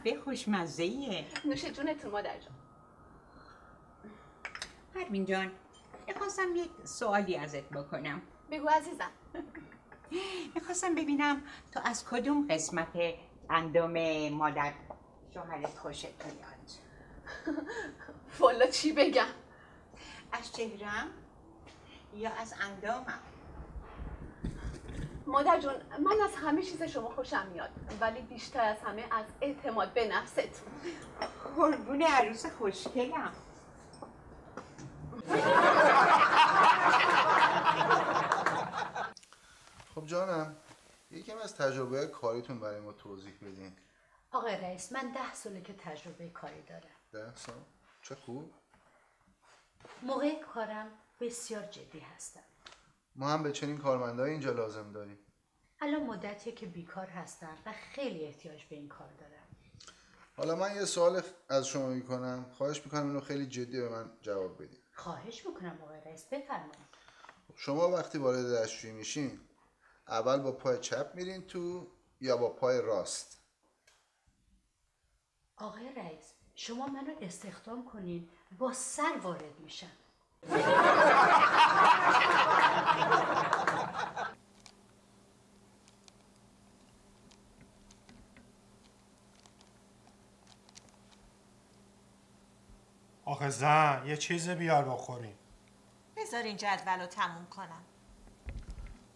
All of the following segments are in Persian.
قهوه خوشمزه‌ایه. نوش جونتون مادر جان. پروین جان، میخواستم یک سوالی ازت بکنم. بگو عزیزم. میخواستم ببینم تو از کدوم قسمت اندام مادر شوهرت خوشت میاد؟ والا چی بگم؟ از چهرم یا از اندامم؟ مادر جون، من از همه چیز شما خوشم میاد، ولی بیشتر از همه از اعتماد به نفست. قربون عروس خوشگلم. خب جانم، یکم از تجربه کاریتون برای ما توضیح بدین. آقای رئیس، من 10 ساله که تجربه کاری دارم. 10 سال؟ چه خوب. موقع کارم بسیار جدی هستم. ما هم به چنین کارمندایی اینجا لازم داریم. الان مدتیه که بیکار هستم و خیلی احتیاج به این کار دارم. حالا من یه سوال از شما میکنم، خواهش میکنم اینو خیلی جدی به من جواب بدین. خواهش میکنم آقای رئیس، بفرمایید. شما وقتی وارد دستشویی میشین، اول با پای چپ میرین تو یا با پای راست؟ آقای رئیس، شما منو استخدام کنین، با سر وارد میشم. آخه زن یه چیز بیار بخوریم. بذار این جدول رو تموم کنم.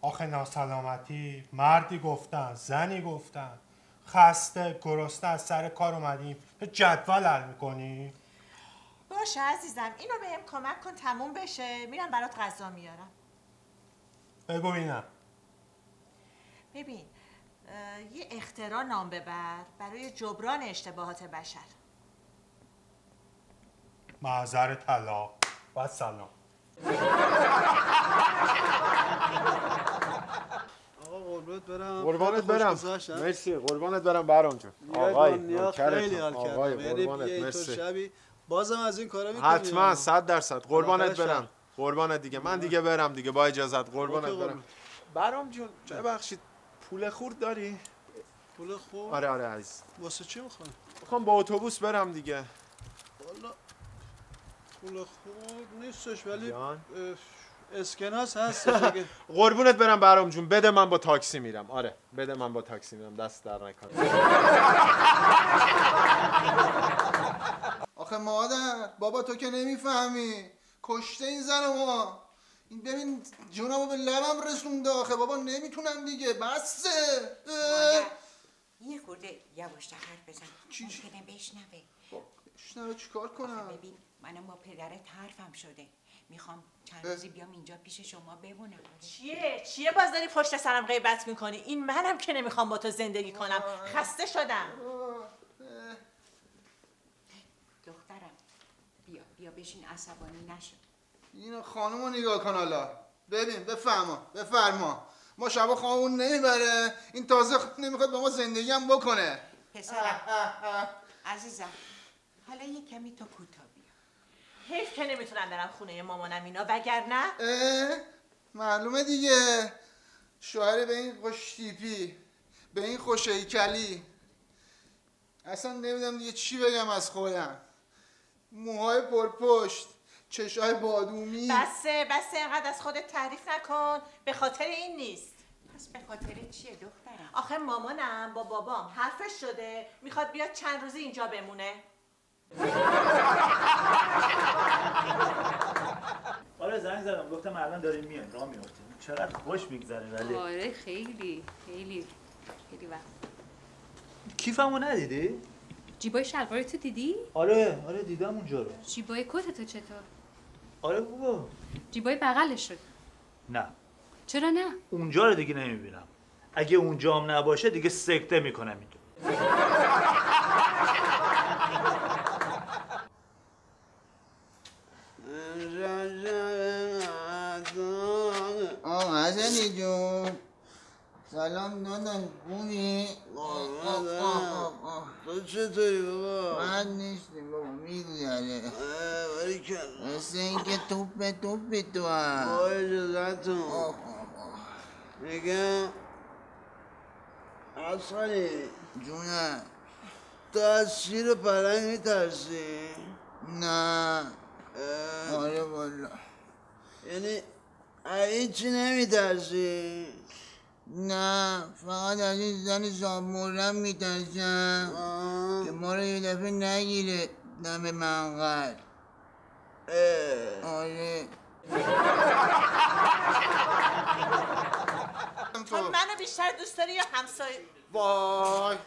آخه ناسلامتی، مردی گفتن، زنی گفتن، خسته گرسنه از سر کار اومدیم جدول حل میکنی؟ باشه عزیزم، اینو بهم کمک کن تموم بشه، میرم برات غذا میارم. بگو ببینم. ببین، یه اختراع نام ببر برای جبران اشتباهات بشر. محضر طلاق و سلام. آقا قربونت برم. قربانت برم. مرسی، قربانت برم برام جون. آقای خیلی حال کردم. آقای قربانت مرسی. شبی بازم از این کارا میکنی؟ حتما 100%. قربانت برم. قربانت دیگه. من دیگه برم دیگه با اجازت. قربانت برم. برام جون ببخشید پول خورد داری؟ پول خورد؟ آره عزیز. واسه چی میخوام با اتوبوس برم دیگه. والا پول خورد نیستش ولی اسکناس هستش. قربونت برم برام جون، بده من با تاکسی میرم. آره بده من با تاکسی میرم، دست در نکنه. آخه مادر، بابا تو که نمیفهمی، کشته این زن ما. این ببین جونمو به لبم رسونده. آخه بابا نمیتونم دیگه، بسه. یه خورده یواشتر حرف بزن، ممکنه بشنوه. بشنوه چیکار کنم؟ ببین منم با پدرت حرفم شده، میخوام چند روزی بیام اینجا پیش شما بمونم. چیه باز داری پشت سرم غیبت میکنی؟ این منم که نمیخوام با تو زندگی کنم، خسته شدم. دخترم بیا بشین، عصبانی نشو. این خانومو نگاه کن حالا. ببین بفرما. ما شبا خانمون نمیبره، این تازه نمیخواد با ما زندگی هم بکنه. پسرم عزیزم، حالا یه کمی تو کوتاه بیا. حیف که نمیتونم برم خونه مامانم اینا، وگرنه معلومه دیگه، شوهر به این خوش تیپی، به این خوش هیکلی، اصلا نمیدونم دیگه چی بگم از خودم. موهای پرپشت، چشای بادومی. بسه اینقدر از خودت تعریف نکن، به خاطر این نیست. پس به خاطر چیه دخترم؟ آخه مامانم با بابام حرفش شده میخواد بیاد چند روزی اینجا بمونه. آره زنگ زدم گفتم الان داریم میایم، راه میافتیم. چقدر خوش میگذره. ولی آره خیلی وقت. کیفمو ندیدی؟ جیبای شلوار تو دیدی؟ آره دیدم اونجا رو. جیبای کت تو چطور؟ آره بابا. جیبای بغلش رو؟ نه. چرا نه؟ اونجا رو دیگه نمیبینم. اگه اونجا هم نباشه دیگه سکته میکنم اینجا. حسنی جون سلام دادن، خوبی؟ تو چطوری بابا؟ من نیستیم بابا، میگذره. باریکلا. مثل اینکه توپی تو هم. با اجازتون میگم حسنی جونم. تو از شیر پلنگ میترسی؟ نه آره والا. یعنی هیچی نمیترسی؟ نه فقط از این زن زابمورم میترسم که ما رو یه دفعه نگیره دم منقل. آره. تو منو بیشتر دوست داری یا همسایه؟ وای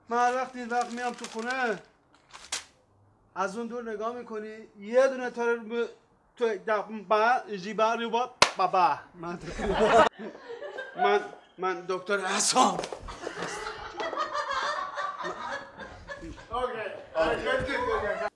من هر وقت این وقت میام تو خونه از اون دور نگاه میکنی یه دونه تو جیبه رو با بابا من دکتر حسام. والا چی میگم؟